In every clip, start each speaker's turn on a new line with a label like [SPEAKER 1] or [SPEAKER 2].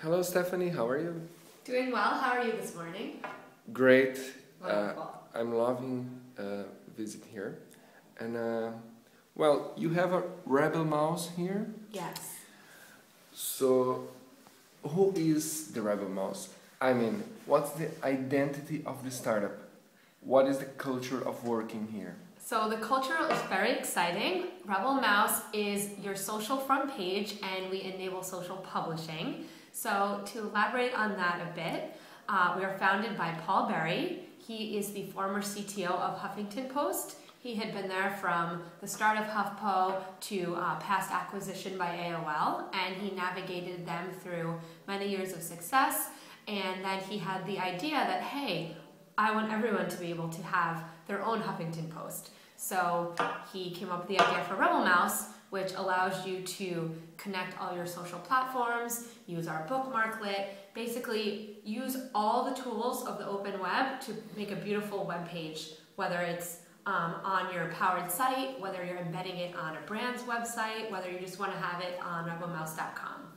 [SPEAKER 1] Hello, Stephanie. How are you?
[SPEAKER 2] Doing well. How are you this morning?
[SPEAKER 1] Great.
[SPEAKER 2] Wonderful.
[SPEAKER 1] I'm loving visit here. And well, you have a rebel mouse here.
[SPEAKER 2] Yes.
[SPEAKER 1] So, who is the rebel mouse? I mean, what's the identity of the startup? What is the culture of working here?
[SPEAKER 2] So the culture is very exciting. Rebel Mouse is your social front page, and we enable social publishing. So to elaborate on that a bit, we are founded by Paul Berry. He is the former CTO of Huffington Post. He had been there from the start of HuffPo to past acquisition by AOL, and he navigated them through many years of success. And then he had the idea that, hey, I want everyone to be able to have their own Huffington Post. So he came up with the idea for Rebel Mouse, which allows you to connect all your social platforms, use our bookmarklet, basically use all the tools of the open web to make a beautiful web page, whether it's on your powered site, whether you're embedding it on a brand's website, whether you just want to have it on rebelmouse.com.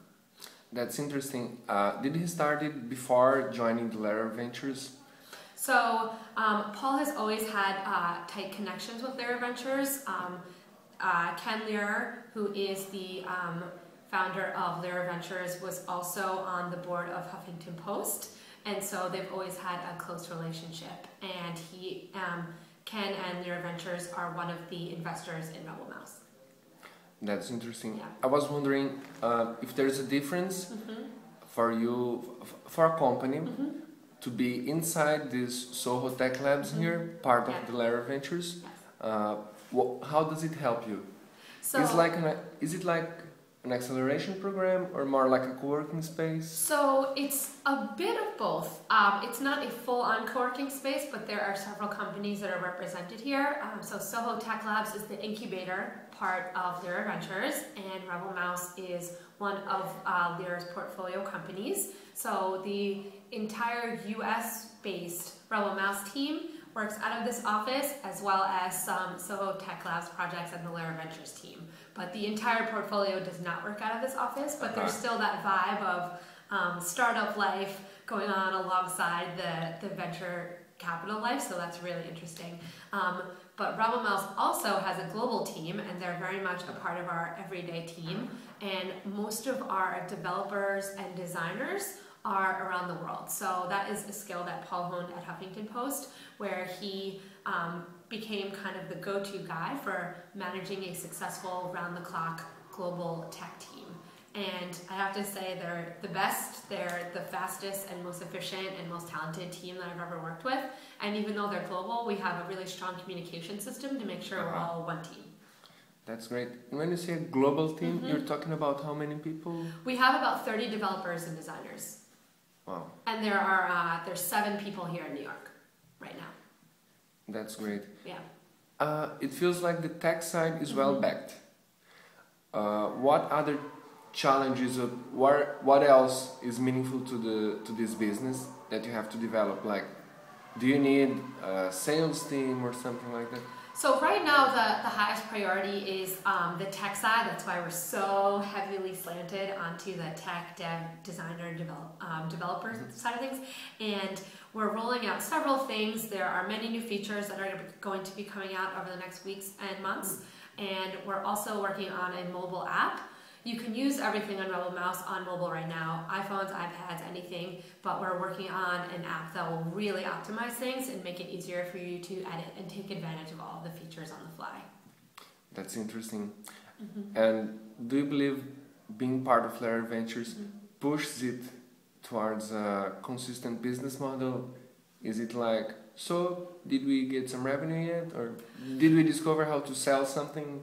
[SPEAKER 1] That's interesting. Did he start it before joining the Lara Ventures?
[SPEAKER 2] So Paul has always had tight connections with Lara Ventures. Ken Lear, who is the founder of Lara Ventures, was also on the board of Huffington Post, and so they've always had a close relationship. And Ken and Lara Ventures are one of the investors in Rebel Mouse.
[SPEAKER 1] That's interesting.
[SPEAKER 2] Yeah.
[SPEAKER 1] I was wondering if there's a difference for you, for a company, to be inside this Soho Tech Labs here, part of the Lara Ventures.
[SPEAKER 2] Yes.
[SPEAKER 1] How does it help you?
[SPEAKER 2] So,
[SPEAKER 1] is it like an acceleration program or more like a co-working space?
[SPEAKER 2] So it's a bit of both. It's not a full-on co-working space, but there are several companies that are represented here. So Soho Tech Labs is the incubator part of Lara Ventures, and Rebel Mouse is one of Lara's portfolio companies. So the entire US-based Rebel Mouse team works out of this office, as well as some Soho Tech Labs projects and the Lara Ventures team. But the entire portfolio does not work out of this office, but there's still that vibe of startup life going on alongside the venture capital life, so that's really interesting. But Rebel Mouse also has a global team, and they're very much a part of our everyday team, and most of our developers and designers are around the world. So that is a skill that Paul honed at Huffington Post, where he became kind of the go-to guy for managing a successful round-the-clock global tech team. And I have to say they're the best, they're the fastest and most efficient and most talented team that I've ever worked with. And even though they're global, we have a really strong communication system to make sure we're all one team.
[SPEAKER 1] That's great. And when you say global team, you're talking about how many people?
[SPEAKER 2] We have about 30 developers and designers.
[SPEAKER 1] Wow.
[SPEAKER 2] And there's 7 people here in New York right now.
[SPEAKER 1] That's great.
[SPEAKER 2] Yeah.
[SPEAKER 1] It feels like the tech side is well backed. What other challenges or what else is meaningful to this business that you have to develop? Like, do you need a sales team or something like that?
[SPEAKER 2] So right now the highest priority is the tech side. That's why we're so heavily slanted onto the tech, dev, designer, developer side of things. And we're rolling out several things. There are many new features that are going to be coming out over the next weeks and months. And we're also working on a mobile app. You can use everything on Rebel Mouse on mobile right now, iPhones, iPads, anything, but we're working on an app that will really optimize things and make it easier for you to edit and take advantage of all the features on the fly.
[SPEAKER 1] That's interesting. And do you believe being part of Lara Ventures pushes it towards a consistent business model? Is it like, so did we get some revenue yet? Or did we discover how to sell something?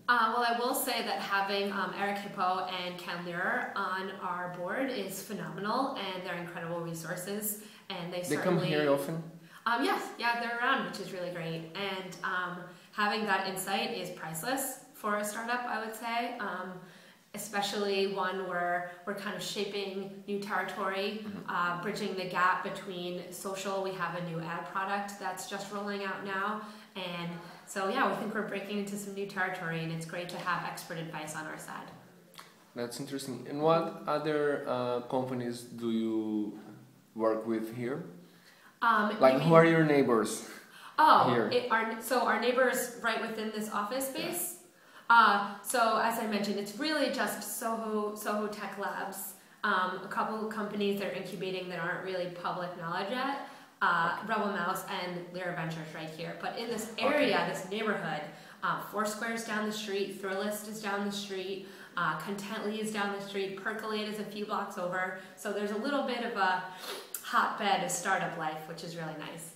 [SPEAKER 2] Well, I will say that having Eric Hippo and Ken Lear on our board is phenomenal, and they're incredible resources. And they
[SPEAKER 1] come here often?
[SPEAKER 2] Yes, yeah, they're around, which is really great. And having that insight is priceless for a startup, I would say. Especially one where we're kind of shaping new territory, bridging the gap between social. We have a new ad product that's just rolling out now, and so yeah, we think we're breaking into some new territory, and it's great to have expert advice on our side.
[SPEAKER 1] That's interesting. And what other companies do you work with here? Like, who are your neighbors?
[SPEAKER 2] Here. Our neighbors right within this office space. So as I mentioned, it's really just Soho Tech Labs. A couple of companies that are incubating that aren't really public knowledge yet. rebelmouse and Lyra Ventures right here. But in this area, this neighborhood, Foursquare is down the street, Thrillist is down the street, Contently is down the street, Percolate is a few blocks over. So there's a little bit of a hotbed of startup life, which is really nice.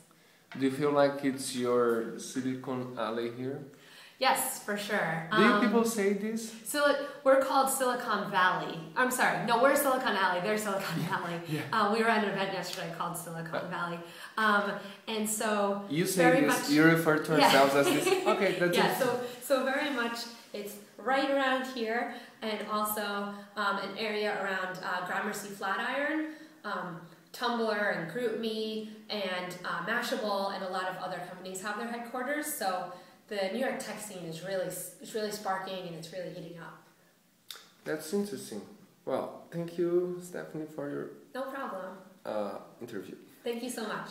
[SPEAKER 1] Do you feel like it's your Silicon Alley here?
[SPEAKER 2] Yes, for sure.
[SPEAKER 1] Do people say this?
[SPEAKER 2] We're called Silicon Valley. I'm sorry, no, we're Silicon Alley. They're Silicon Valley. We were at an event yesterday called Silicon Valley. And so
[SPEAKER 1] you say this, you refer to ourselves as this? Okay, that's it.
[SPEAKER 2] So very much it's right around here, and also an area around Gramercy Flatiron, Tumblr and GroupMe and Mashable and a lot of other companies have their headquarters. So the New York tech scene is really sparking and it's really heating up.
[SPEAKER 1] That's interesting. Well, thank you, Stephanie, for your
[SPEAKER 2] no problem
[SPEAKER 1] interview.
[SPEAKER 2] Thank you so much.